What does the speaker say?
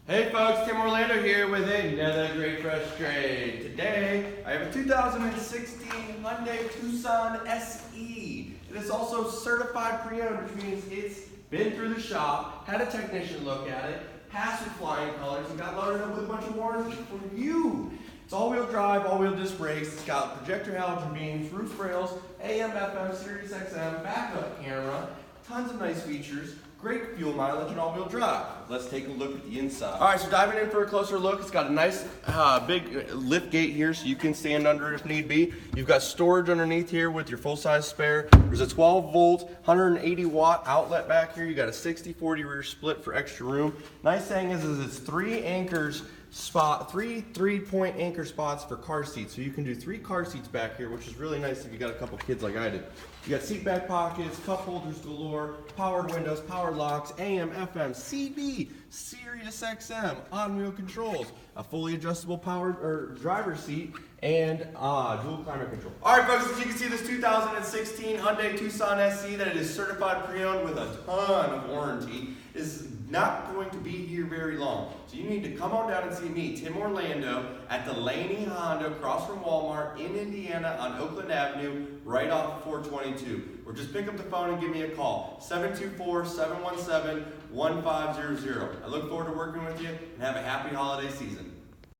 Hey folks, Tim Orlando here with another great fresh trade. Today, I have a 2016 Hyundai Tucson SE. It is also certified pre-owned, which means it's been through the shop, had a technician look at it, passed with flying colors, and got loaded up with a bunch of warranty for you. It's all-wheel drive, all-wheel disc brakes. It's got projector halogen beams, roof rails, AM, FM, SiriusXM, backup camera, tons of nice features. Great fuel mileage and all-wheel drive. Let's take a look at the inside. All right, so diving in for a closer look, it's got a nice big lift gate here so you can stand under it if need be. You've got storage underneath here with your full-size spare. There's a 12-volt, 180-watt outlet back here. You got a 60-40 rear split for extra room. Nice thing is it's three three-point anchor spots for car seats. So you can do 3 car seats back here, which is really nice if you got a couple kids like I did. You got seat back pockets, cup holders galore, powered windows, powered locks, AM, FM, CD, SiriusXM, on-wheel controls, a fully adjustable powered driver's seat, and dual climate control. All right, folks, as you can see, this 2016 Hyundai Tucson SE that it is certified pre-owned with a ton of warranty is not going to be here very long. So you need to come on down and see me, Tim Orlando, at Delaney Honda, across from Walmart in Indiana on Oakland Avenue, right off 422. Or just pick up the phone and give me a call, 724-717-1500. I look forward to working with you and have a happy holiday season.